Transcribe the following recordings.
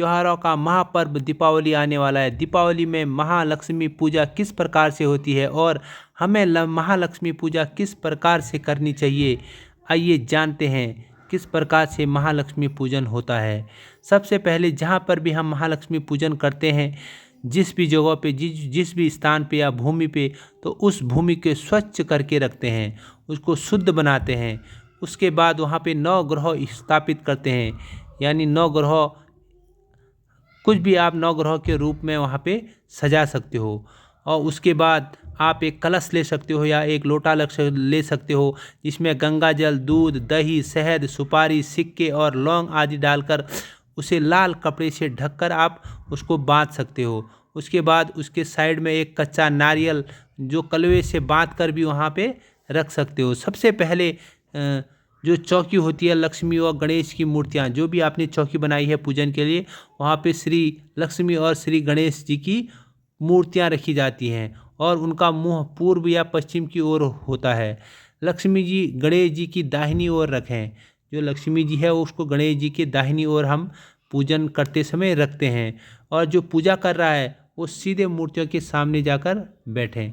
त्योहारों का महापर्व दीपावली आने वाला है। दीपावली में महालक्ष्मी पूजा किस प्रकार से होती है और हमें महालक्ष्मी पूजा किस प्रकार से करनी चाहिए, आइए जानते हैं किस प्रकार से महालक्ष्मी पूजन होता है। सबसे पहले जहाँ पर भी हम महालक्ष्मी पूजन करते हैं, जिस भी जगह पे जिस भी स्थान पे या भूमि पे, तो उस भूमि को स्वच्छ करके रखते हैं, उसको शुद्ध बनाते हैं। उसके बाद वहाँ पे 9 ग्रह स्थापित करते हैं, यानी 9 ग्रह, कुछ भी आप 9 ग्रह के रूप में वहाँ पे सजा सकते हो। और उसके बाद आप एक कलश ले सकते हो या एक लोटा ले सकते हो, जिसमें गंगा जल, दूध, दही, शहद, सुपारी, सिक्के और लौंग आदि डालकर उसे लाल कपड़े से ढककर आप उसको बांध सकते हो। उसके बाद उसके साइड में एक कच्चा नारियल जो कलवे से बांध कर भी वहाँ पे रख सकते हो। सबसे पहले जो चौकी होती है, लक्ष्मी और गणेश की मूर्तियाँ, जो भी आपने चौकी बनाई है पूजन के लिए, वहाँ पे श्री लक्ष्मी और श्री गणेश जी की मूर्तियाँ रखी जाती हैं और उनका मुंह पूर्व या पश्चिम की ओर होता है। लक्ष्मी जी गणेश जी की दाहिनी ओर रखें। जो लक्ष्मी जी है उसको गणेश जी के दाहिनी ओर हम पूजन करते समय रखते हैं, और जो पूजा कर रहा है वो सीधे मूर्तियों के सामने जाकर बैठें।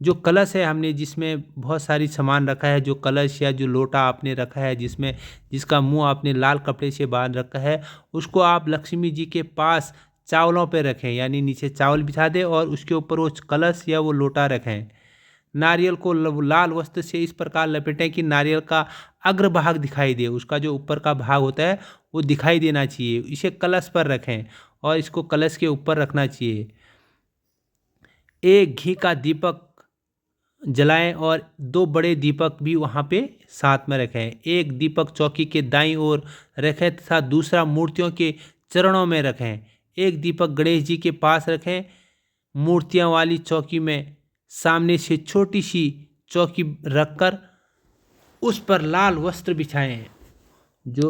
जो कलश है हमने जिसमें बहुत सारी सामान रखा है, जो कलश या जो लोटा आपने रखा है जिसका मुंह आपने लाल कपड़े से बांध रखा है, उसको आप लक्ष्मी जी के पास चावलों पे रखें, यानी नीचे चावल बिछा दें और उसके ऊपर वो कलश या वो लोटा रखें। नारियल को लाल वस्त्र से इस प्रकार लपेटें कि नारियल का अग्रभाग दिखाई दे, उसका जो ऊपर का भाग होता है वो दिखाई देना चाहिए। इसे कलश पर रखें और इसको कलश के ऊपर रखना चाहिए। एक घी का दीपक जलाएं और 2 बड़े दीपक भी वहाँ पे साथ में रखें। एक दीपक चौकी के दाईं ओर रखें तथा दूसरा मूर्तियों के चरणों में रखें। एक दीपक गणेश जी के पास रखें। मूर्तियाँ वाली चौकी में सामने से छोटी सी चौकी रखकर उस पर लाल वस्त्र बिछाएं। जो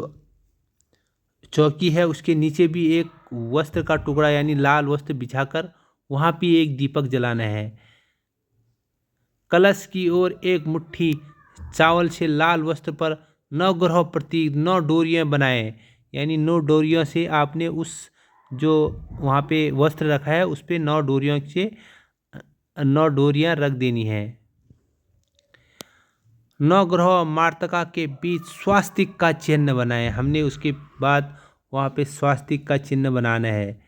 चौकी है उसके नीचे भी एक वस्त्र का टुकड़ा यानी लाल वस्त्र बिछाकर वहाँ भी एक दीपक जलाना है। कलश की ओर एक मुट्ठी चावल से लाल वस्त्र पर 9 ग्रह प्रतीक 9 डोरियां बनाएं, यानी 9 डोरियों से आपने उस जो वहाँ पे वस्त्र रखा है उस पे 9 डोरियों से 9 डोरियां रख देनी है। 9 ग्रह मार्तका के बीच स्वास्तिक का चिन्ह बनाएं। हमने उसके बाद वहाँ पे स्वास्तिक का चिन्ह बनाना है।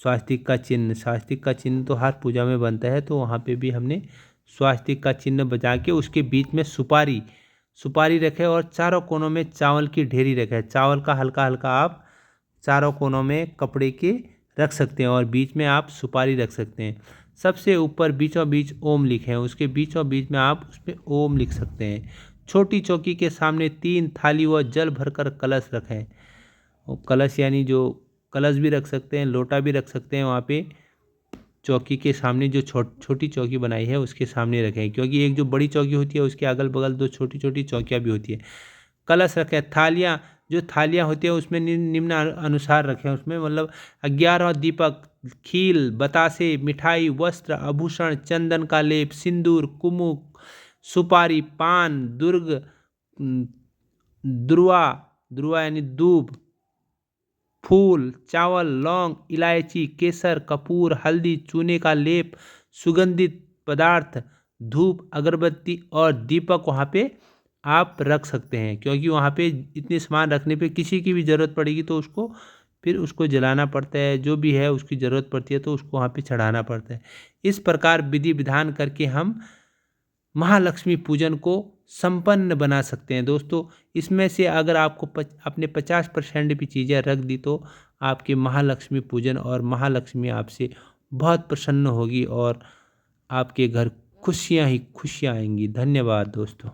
स्वास्तिक का चिन्ह तो हर पूजा में बनता है, तो वहाँ पे भी हमने स्वास्तिक का चिन्ह बजा के उसके बीच में सुपारी रखें और चारों कोनों में चावल की ढेरी रखें। चावल का हल्का हल्का आप चारों कोनों में कपड़े के रख सकते हैं और बीच में आप सुपारी रख सकते हैं। सबसे ऊपर बीचों बीच ओम लिखें, उसके बीचों बीच में आप उस पर ओम लिख सकते हैं। छोटी चौकी के सामने 3 थाली व जल भरकर कलश रखें। कलश यानी जो कलश भी रख सकते हैं, लोटा भी रख सकते हैं। वहाँ पे चौकी के सामने जो छोटी चौकी बनाई है उसके सामने रखें, क्योंकि एक जो बड़ी चौकी होती है उसके अगल बगल 2 छोटी छोटी चौकियाँ भी होती है। कलश रखें। थालियाँ होती है उसमें निम्न अनुसार रखें। उसमें मतलब 11 दीपक, खील, बतासे, मिठाई, वस्त्र, आभूषण, चंदन का लेप, सिंदूर, कुमुक, सुपारी, पान, दुर्वा यानी दूब, फूल, चावल, लौंग, इलायची, केसर, कपूर, हल्दी, चूने का लेप, सुगंधित पदार्थ, धूप, अगरबत्ती और दीपक वहाँ पे आप रख सकते हैं, क्योंकि वहाँ पे इतने सामान रखने पे किसी की भी ज़रूरत पड़ेगी तो उसको जलाना पड़ता है, जो भी है उसकी ज़रूरत पड़ती है तो उसको वहाँ पे चढ़ाना पड़ता है। इस प्रकार विधि विधान करके हम महालक्ष्मी पूजन को संपन्न बना सकते हैं। दोस्तों, इसमें से अगर आपको अपने 50% भी चीज़ें रख दी तो आपके महालक्ष्मी पूजन और महालक्ष्मी आपसे बहुत प्रसन्न होगी और आपके घर खुशियाँ ही खुशियाँ आएंगी। धन्यवाद दोस्तों।